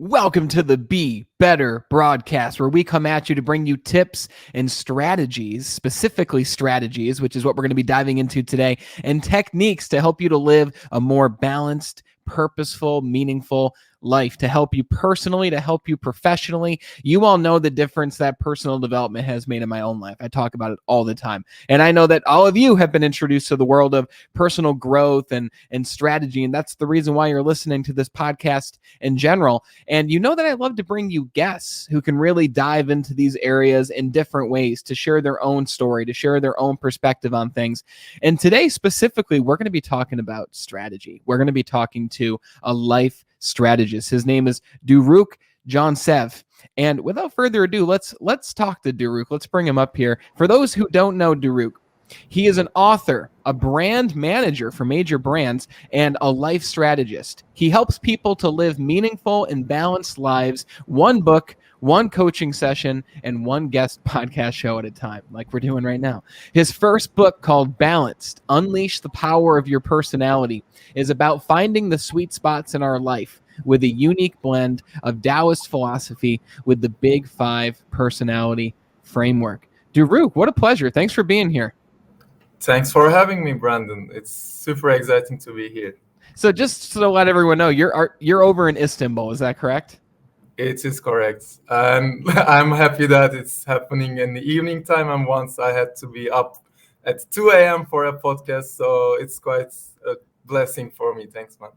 Welcome to the Be Better broadcast, where we come at you to bring you tips and strategies, specifically strategies, which is what we're going to be diving into today, and techniques to help you to live a more balanced, purposeful, meaningful life, to help you personally, to help you professionally. You all know the difference that personal development has made in my own life. I talk about it all the time. And I know that all of you have been introduced to the world of personal growth and strategy. And that's the reason why you're listening to this podcast in general. And you know that I love to bring you guests who can really dive into these areas in different ways, to share their own story, to share their own perspective on things. And today specifically, we're going to be talking about strategy. We're going to be talking to a life strategist. His name is Doruk Cansev. And without further ado, let's talk to Doruk. Let's bring him up here. For those who don't know Doruk, he is an author, a brand manager for major brands, and a life strategist. He helps people to live meaningful and balanced lives, one book, one coaching session, and one guest podcast show at a time, like we're doing right now. His first book, called Balanced: Unleash the Power of Your Personality, is about finding the sweet spots in our life with a unique blend of Taoist philosophy with the Big Five personality framework. Doruk, what a pleasure. Thanks for being here. Thanks for having me, Brandon. It's super exciting to be here. So just to let everyone know, you're over in Istanbul, is that correct? It is correct. And I'm happy that it's happening in the evening time. And once I had to be up at 2 a.m. for a podcast. So it's quite a blessing for me. Thanks, man.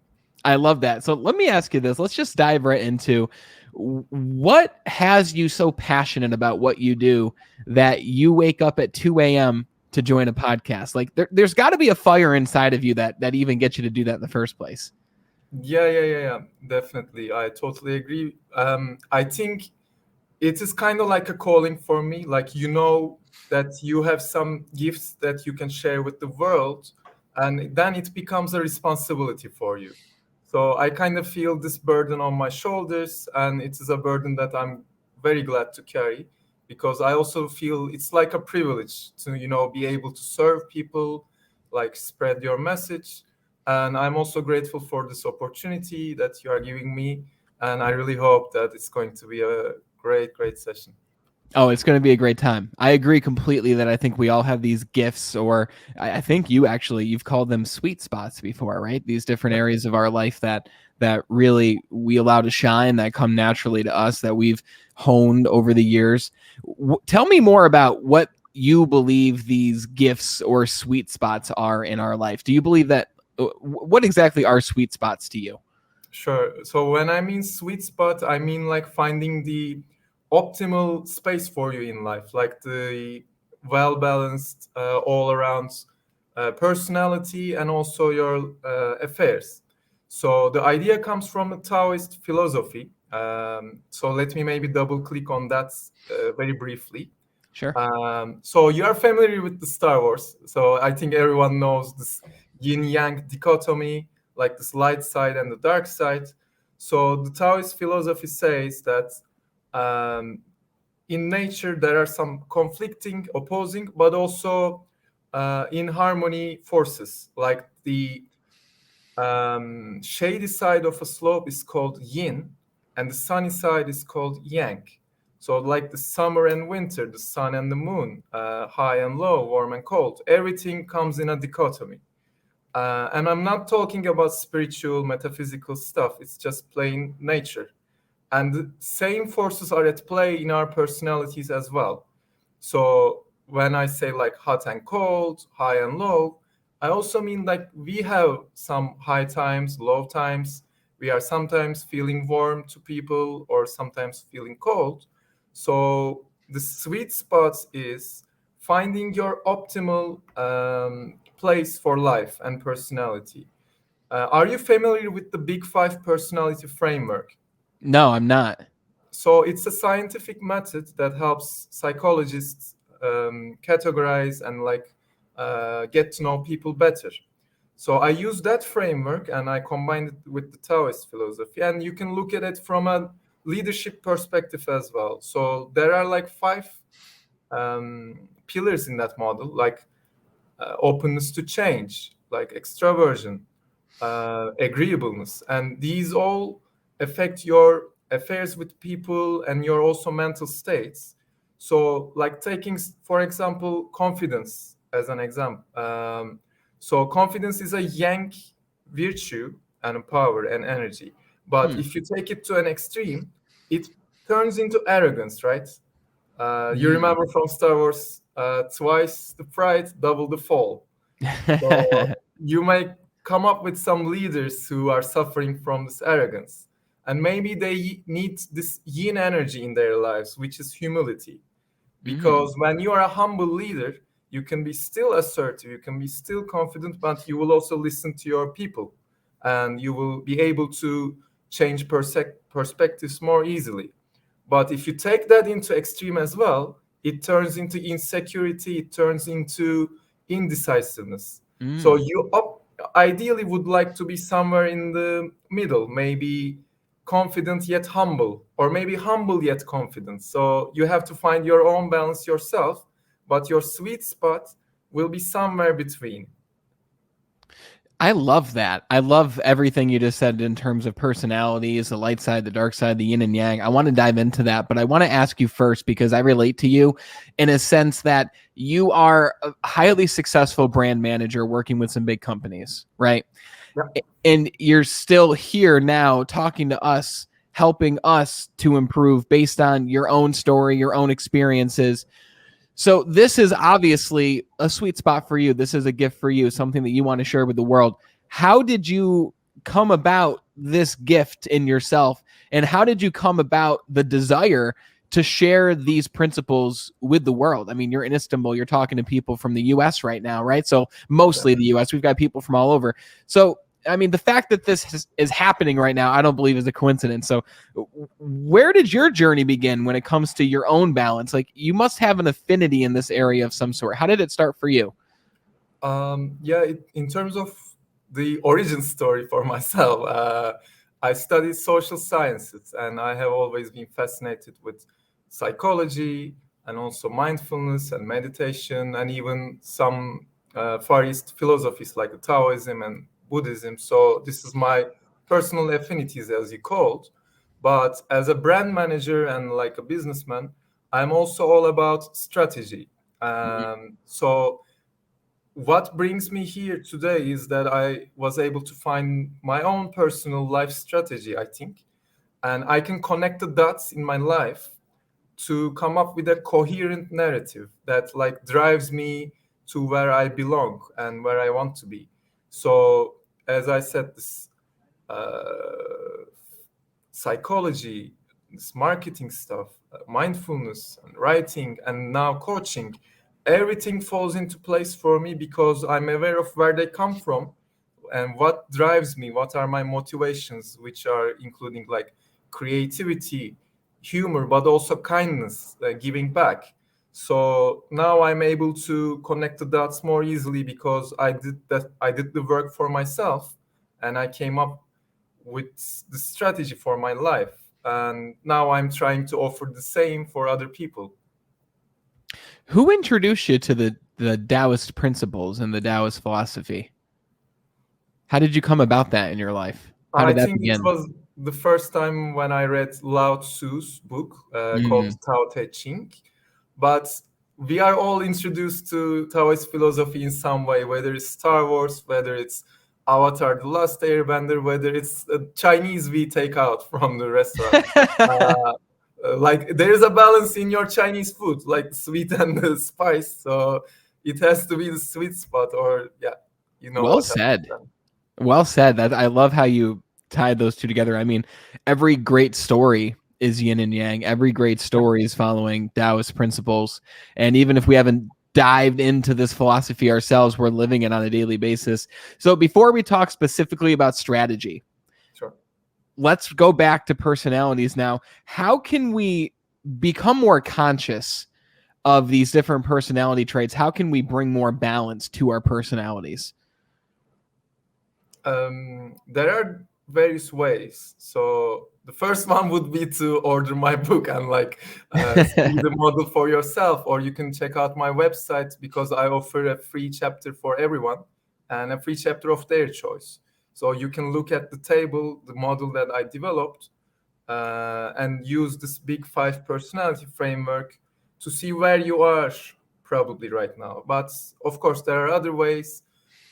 I love that. So let me ask you this. Let's just dive right into what has you so passionate about what you do that you wake up at 2 a.m. to join a podcast? Like there's got to be a fire inside of you that even gets you to do that in the first place. Yeah. Definitely. I totally agree. I think it is kind of like a calling for me. Like, you know, that you have some gifts that you can share with the world, and then it becomes a responsibility for you. So I kind of feel this burden on my shoulders, and it is a burden that I'm very glad to carry, because I also feel it's like a privilege to, be able to serve people, like spread your message. And I'm also grateful for this opportunity that you are giving me. And I really hope that it's going to be a great session. Oh, it's going to be a great time. I agree completely that I think we all have these gifts, or I think you've called them sweet spots before, right? These different areas of our life that really we allow to shine, that come naturally to us, that we've honed over the years. Tell me more about what you believe these gifts or sweet spots are in our life. Do you believe that? What exactly are sweet spots to you? Sure. So when I mean sweet spot, I mean like finding the optimal space for you in life, like the well-balanced, all-around personality, and also your affairs. So the idea comes from the Taoist philosophy. So let me maybe double click on that very briefly. Sure. So you are familiar with the Star Wars. So I think everyone knows this yin-yang dichotomy, like this light side and the dark side. So the Taoist philosophy says that in nature there are some conflicting, opposing, but also in harmony forces. Like the shady side of a slope is called yin, and the sunny side is called yang. So like the summer and winter, the sun and the moon, high and low, warm and cold, everything comes in a dichotomy. And I'm not talking about spiritual, metaphysical stuff. It's just plain nature. And the same forces are at play in our personalities as well. So when I say like hot and cold, high and low, I also mean like we have some high times, low times. We are sometimes feeling warm to people or sometimes feeling cold. So the sweet spot is finding your optimal place for life and personality. Are you familiar with the Big Five personality framework? No, I'm not. So it's a scientific method that helps psychologists categorize and get to know people better. So I use that framework and I combined it with the Taoist philosophy, and you can look at it from a leadership perspective as well. So there are like five pillars in that model, like openness to change, like extroversion, agreeableness, and these all affect your affairs with people, and your also mental states. So, like taking, for example, confidence as an example. So, confidence is a yang virtue and a power and energy. But Hmm. if you take it to an extreme, it turns into arrogance, right? You Mm. remember from Star Wars, twice the pride, double the fall. So you may come up with some leaders who are suffering from this arrogance. And maybe they need this yin energy in their lives, which is humility. Mm. Because when you are a humble leader, you can be still assertive, you can be still confident, but you will also listen to your people and you will be able to change perspectives more easily. But if you take that into extreme as well, it turns into insecurity, it turns into indecisiveness. So Mm. you ideally would like to be somewhere in the middle, maybe confident yet humble, or maybe humble yet confident. So you have to find your own balance yourself, but your sweet spot will be somewhere between. I love that. I love everything you just said in terms of personalities, the light side, the dark side, the yin and yang. I want to dive into that, but I want to ask you first because I relate to you in a sense that you are a highly successful brand manager working with some big companies, right? Yeah. And you're still here now talking to us, helping us to improve based on your own story, your own experiences. So this is obviously a sweet spot for you. This is a gift for you, something that you want to share with the world. How did you come about this gift in yourself? And how did you come about the desire to share these principles with the world? I mean, you're in Istanbul, you're talking to people from the US right now, right? So mostly the US, we've got people from all over. So I mean, the fact that this is happening right now, I don't believe is a coincidence. So, where did your journey begin when it comes to your own balance? Like, you must have an affinity in this area of some sort. How did it start for you? In terms of the origin story for myself, I studied social sciences and I have always been fascinated with psychology and also mindfulness and meditation and even some Far East philosophies like Taoism and Buddhism. So this is my personal affinities, as you called. But as a brand manager and like a businessman, I'm also all about strategy. So what brings me here today is that I was able to find my own personal life strategy, I think, and I can connect the dots in my life to come up with a coherent narrative that like drives me to where I belong and where I want to be. So, as I said, this psychology, this marketing stuff, mindfulness, and writing, and now coaching, everything falls into place for me because I'm aware of where they come from and what drives me, what are my motivations, which are including like creativity, humor, but also kindness, giving back. So now I'm able to connect the dots more easily because I did the work for myself and I came up with the strategy for my life. And now I'm trying to offer the same for other people. Who introduced you to the Taoist principles and the Taoist philosophy? How did you come about that in your life? How I did that think it begin? was the first time when I read Lao Tzu's book called Mm. Tao Te Ching. But we are all introduced to Taoist philosophy in some way, whether it's Star Wars, whether it's Avatar, The Last Airbender, whether it's Chinese we take out from the restaurant. Uh, like there is a balance in your Chinese food, like sweet and the spice. So it has to be the sweet spot, or yeah, you know Well what I'm said. saying. Well said. That I love how you tied those two together. I mean, every great story is yin and yang. Every great story is following Taoist principles. And even if we haven't dived into this philosophy ourselves, we're living it on a daily basis. So before we talk specifically about strategy, Sure. let's go back to personalities now. How can we become more conscious of these different personality traits? How can we bring more balance to our personalities? There are various ways. So the first one would be to order my book and like see the model for yourself, or you can check out my website because I offer a free chapter for everyone and a free chapter of their choice. So you can look at the table, the model that I developed, and use this big five personality framework to see where you are probably right now. But of course, there are other ways.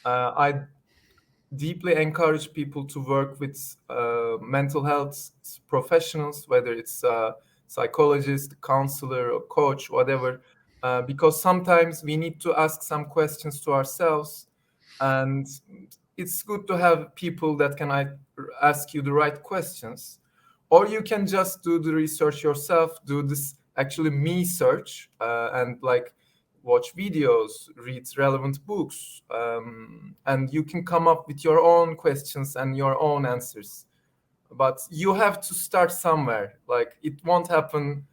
I deeply encourage people to work with mental health professionals, whether it's a psychologist, counselor, or coach, whatever, because sometimes we need to ask some questions to ourselves, and it's good to have people that can ask you the right questions. Or you can just do the research yourself, do this actually me search, and like watch videos, read relevant books, and you can come up with your own questions and your own answers. But you have to start somewhere. Like it won't happen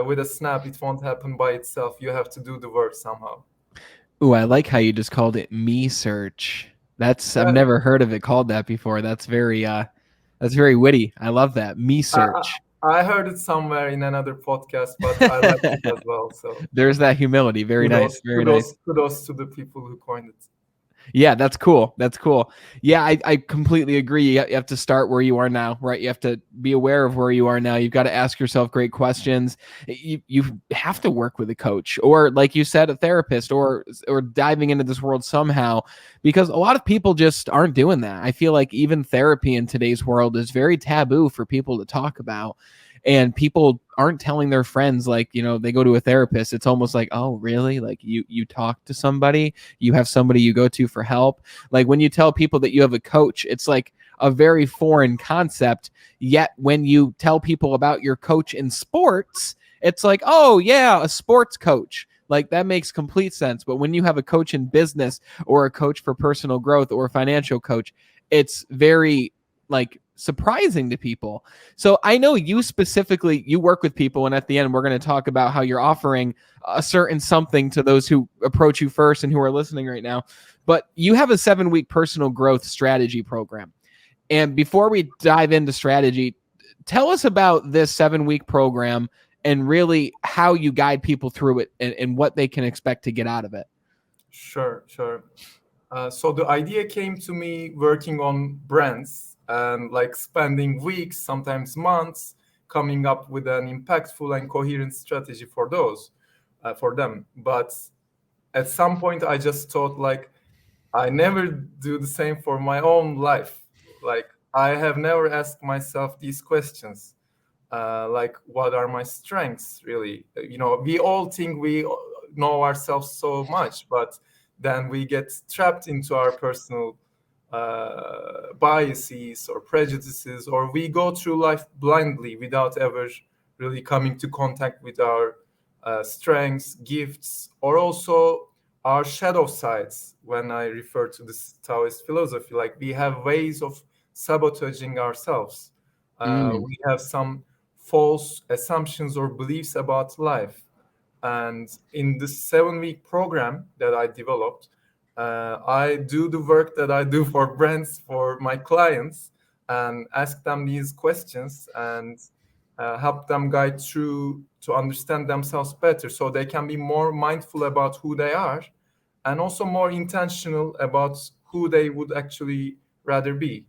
with a snap. It won't happen by itself. You have to do the work somehow. Ooh, I like how you just called it me search. I've Yeah, never heard of it called that before. That's very witty. I love that. Me I, search. I heard it somewhere in another podcast, but I liked it as well. So There's that humility. Very nice. kudos, Very nice. kudos, kudos to the people who coined it. Yeah, that's cool. That's cool. Yeah, I completely agree. You have to start where you are now, right? You have to be aware of where you are now. You've got to ask yourself great questions. You have to work with a coach or, like you said, a therapist, or diving into this world somehow, because a lot of people just aren't doing that. I feel like even therapy in today's world is very taboo for people to talk about. And people aren't telling their friends, like, they go to a therapist. It's almost like, oh, really? Like you talk to somebody, you have somebody you go to for help. Like when you tell people that you have a coach, it's like a very foreign concept. Yet when you tell people about your coach in sports, it's like, oh yeah, a sports coach. Like that makes complete sense. But when you have a coach in business, or a coach for personal growth, or a financial coach, it's very like surprising to people. So I know you specifically, you work with people, and at the end we're going to talk about how you're offering a certain something to those who approach you first and who are listening right now. But you have a 7-week personal growth strategy program. And before we dive into strategy, tell us about this 7-week program and really how you guide people through it, and what they can expect to get out of it. Sure, sure. So the idea came to me working on brands and like spending weeks, sometimes months, coming up with an impactful and coherent strategy for for them. But at some point, I just thought like I never do the same for my own life. Like I have never asked myself these questions. Like what are my strengths really? We all think we know ourselves so much, but then we get trapped into our personal biases or prejudices, or we go through life blindly without ever really coming to contact with our strengths, gifts, or also our shadow sides. When I refer to this Taoist philosophy, like we have ways of sabotaging ourselves. Mm. We have some false assumptions or beliefs about life. And in this 7-week program that I developed, I do the work that I do for brands, for my clients, and ask them these questions and help them guide through to understand themselves better so they can be more mindful about who they are and also more intentional about who they would actually rather be.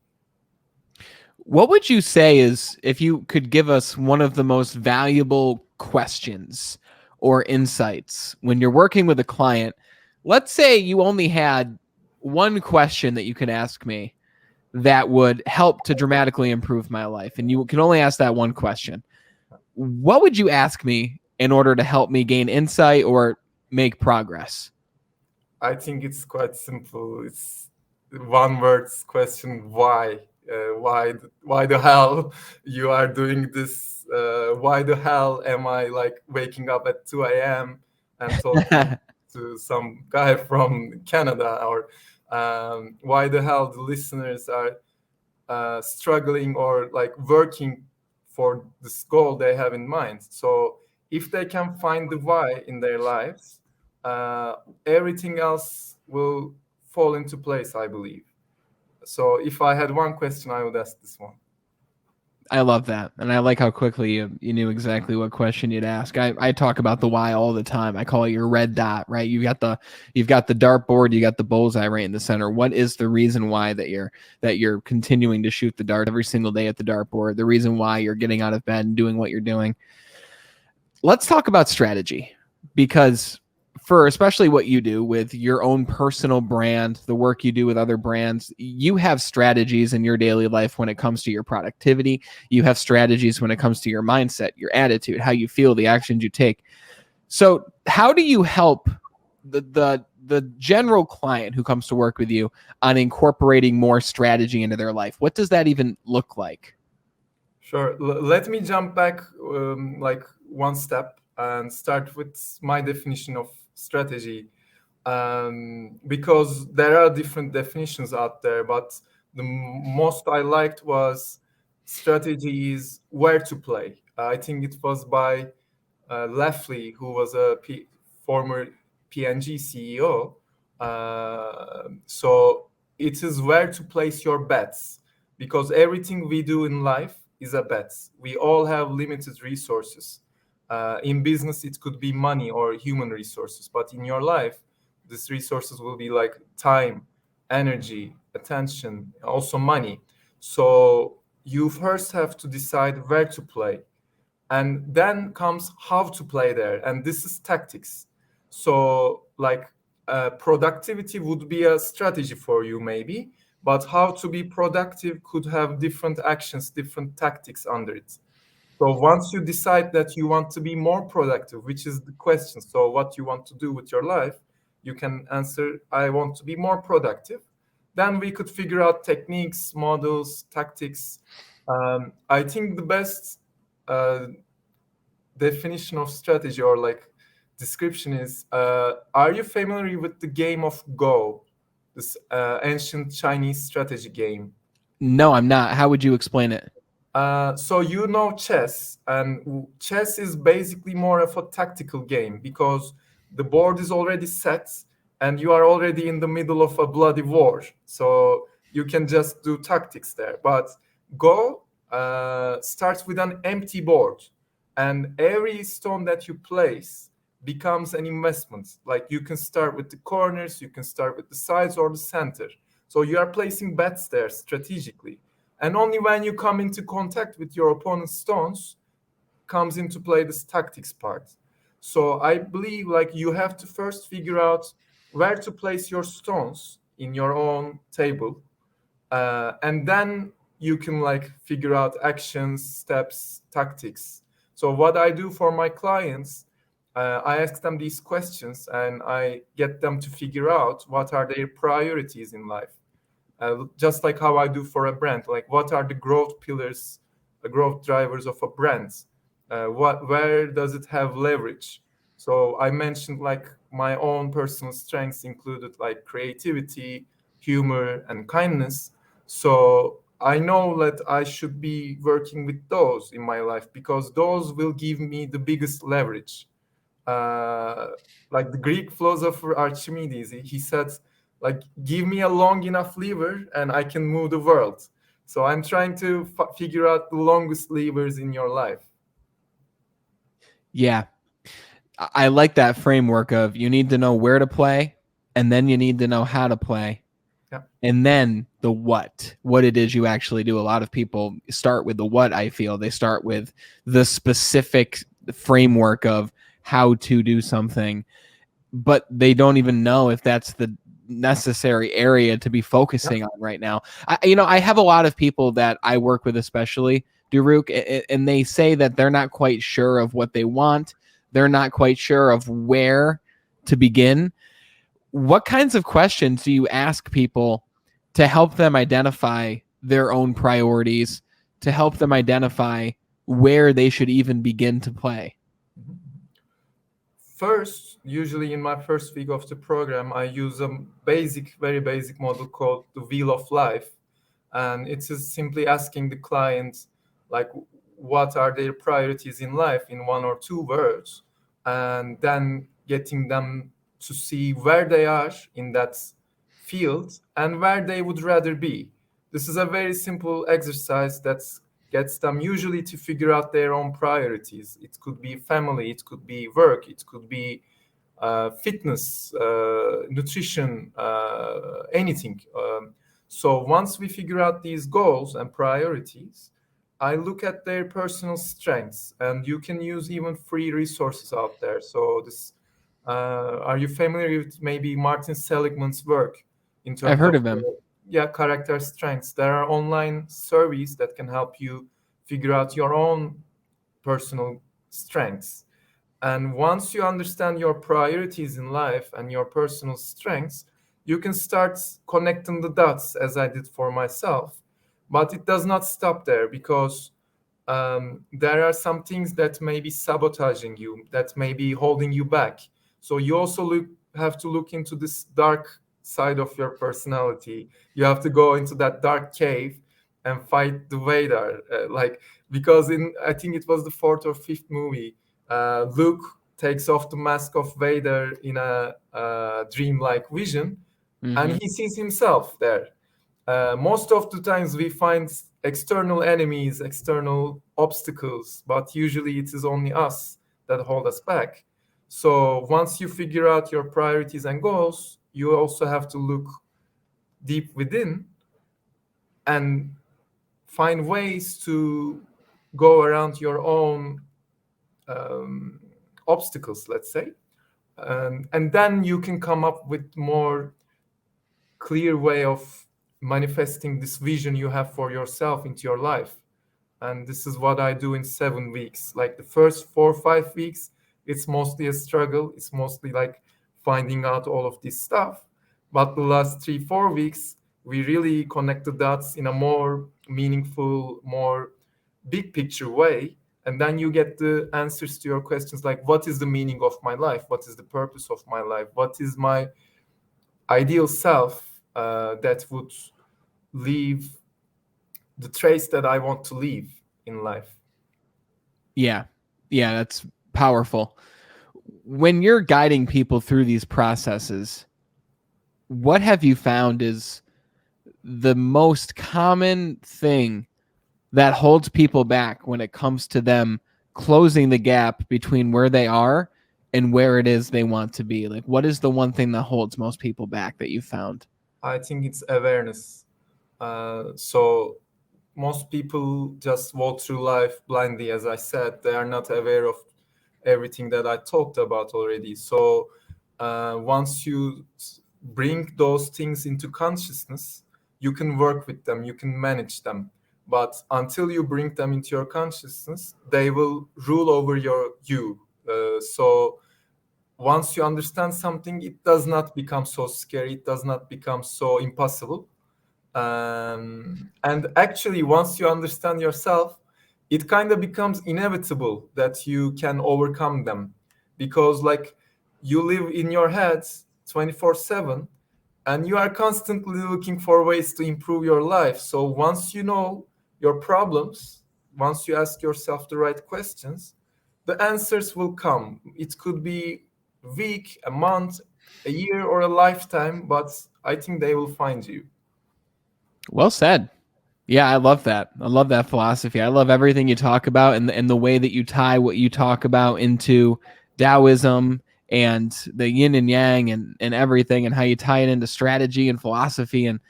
What would you say is, if you could give us one of the most valuable questions or insights when you're working with a client? Let's say you only had one question that you could ask me that would help to dramatically improve my life, and you can only ask that one question. What would you ask me in order to help me gain insight or make progress? I think it's quite simple. It's one words question: why? Why the hell you are doing this? Why the hell am I like waking up at 2 a.m. and talking to some guy from Canada? Or why the hell the listeners are struggling or like working for this goal they have in mind? So if they can find the why in their lives, uh, everything else will fall into place, I believe. So if I had one question, I would ask this one. I love that. And I like how quickly you knew exactly what question you'd ask. I talk about the why all the time. I call it your red dot, right? You've got the dartboard, you got the bullseye right in the center. What is the reason why that you're continuing to shoot the dart every single day at the dartboard? The reason why you're getting out of bed and doing what you're doing. Let's talk about strategy, because for especially what you do with your own personal brand, the work you do with other brands, you have strategies in your daily life when it comes to your productivity. You have strategies when it comes to your mindset, your attitude, how you feel, the actions you take. So how do you help the general client who comes to work with you on incorporating more strategy into their life? What does that even look like? Sure. Let me jump back like one step and start with my definition of strategy, because there are different definitions out there, but the most I liked was strategy is where to play. I think it was by Leffley, who was a former PNG CEO. So it is where to place your bets, because everything we do in life is a bet. We all have limited resources. In business, it could be money or human resources, but in your life, these resources will be like time, energy, attention, also money. So you first have to decide where to play, and then comes how to play there, and this is tactics. So like productivity would be a strategy for you maybe, but how to be productive could have different actions, different tactics under it. So once you decide that you want to be more productive, which is the question, so what you want to do with your life, you can answer, I want to be more productive. Then we could figure out techniques, models, tactics. I think the best uh, definition of strategy or like description is, are you familiar with the game of Go, this ancient Chinese strategy game? No, I'm not. How would you explain it? So you know chess, and chess is basically more of a tactical game because the board is already set and you are already in the middle of a bloody war. So you can just do tactics there. But Go starts with an empty board, and every stone that you place becomes an investment. Like you can start with the corners, you can start with the sides or the center. So you are placing bets there strategically, and only when you come into contact with your opponent's stones comes into play this tactics part. So I believe like you have to first figure out where to place your stones in your own table, and then you can like figure out actions, steps, tactics. So what I do for my clients, I ask them these questions and I get them to figure out what are their priorities in life, just like how I do for a brand. Like, what are the growth pillars, the growth drivers of a brand? Where does it have leverage? So I mentioned like my own personal strengths included like creativity, humor, and kindness. So I know that I should be working with those in my life because those will give me the biggest leverage. uh, like the Greek philosopher Archimedes, he said, like, give me a long enough lever and I can move the world. So I'm trying to figure out the longest levers in your life. Yeah, I like that framework of you need to know where to play, and then you need to know how to play, Yeah. and then the what it is you actually do. A lot of people start with the what. I feel they start with the specific framework of how to do something, but they don't even know if that's the necessary area to be Yeah. focusing on right now. I have a lot of people that I work with, especially Doruk, and they say that they're not quite sure of what they want. They're not quite sure of where to begin. What kinds of questions do you ask people to help them identify their own priorities, to help them identify where they should even begin to play? First, usually in my first week of the program, I use a basic, very basic model called the Wheel of Life. And it is simply asking the client, like, what are their priorities in life in one or two words, and then getting them to see where they are in that field and where they would rather be. This is a very simple exercise that gets them usually to figure out their own priorities. It could be family, it could be work, it could be fitness, nutrition, anything. So once we figure out these goals and priorities, I look at their personal strengths, and you can use even free resources out there. So this, are you familiar with maybe Martin Seligman's work in I've terms heard of of him. character strengths? There are online surveys that can help you figure out your own personal strengths. And once you understand your priorities in life and your personal strengths, you can start connecting the dots as I did for myself. But it does not stop there, because there are some things that may be sabotaging you, that may be holding you back. So you also have to look into this dark side of your personality. You have to go into that dark cave and fight the Vader. Because I think it was the fourth or fifth movie, Luke takes off the mask of Vader in a dreamlike vision, and he sees himself there. Most of the times we find external enemies, external obstacles, but usually it is only us that hold us back. So once you figure out your priorities and goals, you also have to look deep within and find ways to go around your own obstacles, let's say. And then you can come up with more clear way of manifesting this vision you have for yourself into your life. And this is what I do in 7 weeks. Like the first 4 or 5 weeks, it's mostly a struggle. It's mostly like finding out all of this stuff. But the last 3 or 4 weeks, we really connect the dots in a more meaningful, more big picture way. And then you get the answers to your questions, like, what is the meaning of my life? What is the purpose of my life? What is my ideal self that would leave the trace that I want to leave in life? Yeah. Yeah, that's powerful. When you're guiding people through these processes, what have you found is the most common thing that holds people back when it comes to them closing the gap between where they are and where it is they want to be? Like, what is the one thing that holds most people back that you found? I think it's awareness. So most people just walk through life blindly. As I said, they are not aware of everything that I talked about already. So once you bring those things into consciousness, you can work with them, you can manage them. But until you bring them into your consciousness, they will rule over you. So once you understand something, it does not become so scary, it does not become so impossible. And actually, once you understand yourself, it kind of becomes inevitable that you can overcome them, because like you live in your head 24/7, and you are constantly looking for ways to improve your life. So once you know your problems, once you ask yourself the right questions, the answers will come. It could be a week, a month, a year, or a lifetime, but I think they will find you. Well said. Yeah, I love that. I love that philosophy. I love everything you talk about, and the way that you tie what you talk about into Taoism and the yin and yang and everything, and how you tie it into strategy and philosophy. And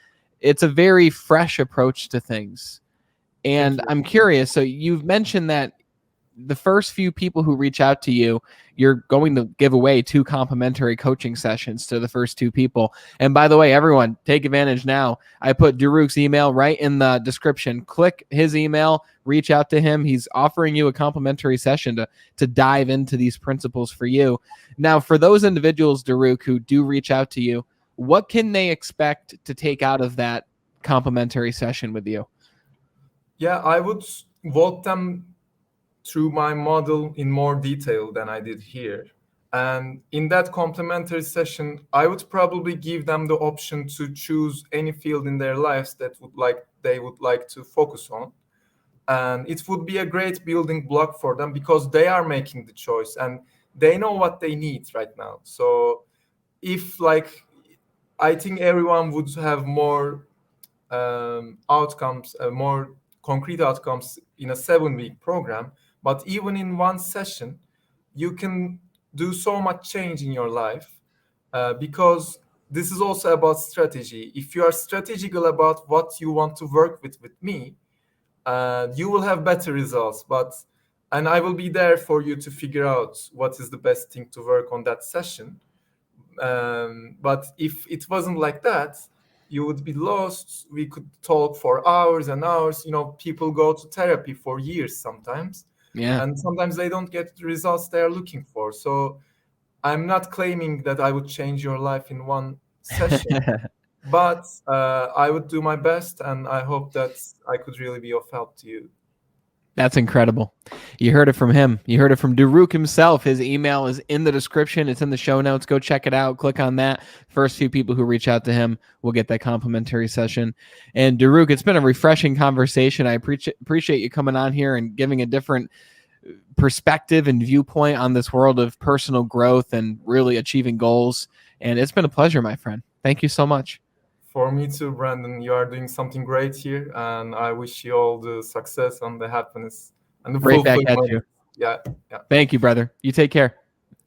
it's a very fresh approach to things. Thank And you. I'm curious. So you've mentioned that the first few people who reach out to you, you're going to give away 2 complimentary coaching sessions to the first 2 people. And by the way, everyone, take advantage now. I put Doruk's email right in the description. Click his email, reach out to him. He's offering you a complimentary session to dive into these principles for you. Now, for those individuals, Doruk, who do reach out to you, what can they expect to take out of that complimentary session with you? Yeah, I would walk them through my model in more detail than I did here. And in that complimentary session, I would probably give them the option to choose any field in their lives that they would like to focus on. And it would be a great building block for them, because they are making the choice and they know what they need right now. So if I think everyone would have more outcomes, more concrete outcomes in a 7-week program, but even in one session, you can do so much change in your life, because this is also about strategy. If you are strategical about what you want to work with me, you will have better results. And I will be there for you to figure out what is the best thing to work on that session. But if it wasn't like that, you would be lost. We could talk for hours and hours. People go to therapy for years sometimes, Yeah. and sometimes they don't get the results they are looking for. So I'm not claiming that I would change your life in one session, but I would do my best, and I hope that I could really be of help to you. That's incredible. You heard it from him. You heard it from Doruk himself. His email is in the description. It's in the show notes. Go check it out. Click on that. First few people who reach out to him will get that complimentary session. And Doruk, it's been a refreshing conversation. I appreciate you coming on here and giving a different perspective and viewpoint on this world of personal growth and really achieving goals. And it's been a pleasure, my friend. Thank you so much. For me too, Brandon. You are doing something great here, and I wish you all the success and the happiness and the Right back fulfillment. at you. Yeah. Thank you, brother. You take care.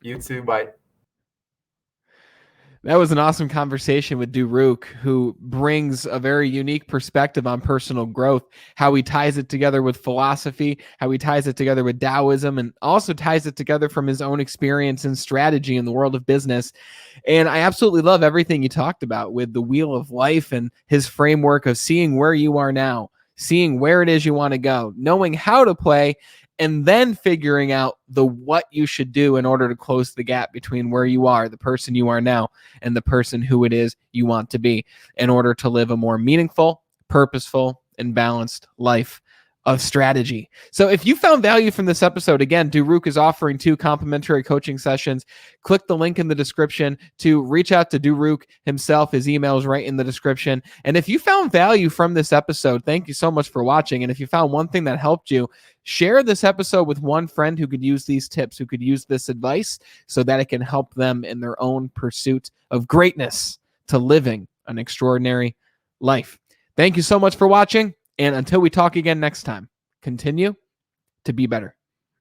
You too. Bye. That was an awesome conversation with Doruk, who brings a very unique perspective on personal growth, how he ties it together with philosophy, how he ties it together with Taoism, and also ties it together from his own experience and strategy in the world of business. And I absolutely love everything you talked about with the wheel of life and his framework of seeing where you are now, seeing where it is you want to go, knowing how to play, and then figuring out what you should do in order to close the gap between where you are, the person you are now, and the person who it is you want to be in order to live a more meaningful, purposeful, and balanced life of strategy. So if you found value from this episode, again, Doruk is offering 2 complimentary coaching sessions. Click the link in the description to reach out to Doruk himself. His email is right in the description. And if you found value from this episode, thank you so much for watching. And if you found one thing that helped you, share this episode with one friend who could use these tips, who could use this advice so that it can help them in their own pursuit of greatness to living an extraordinary life. Thank you so much for watching. And until we talk again next time, continue to be better.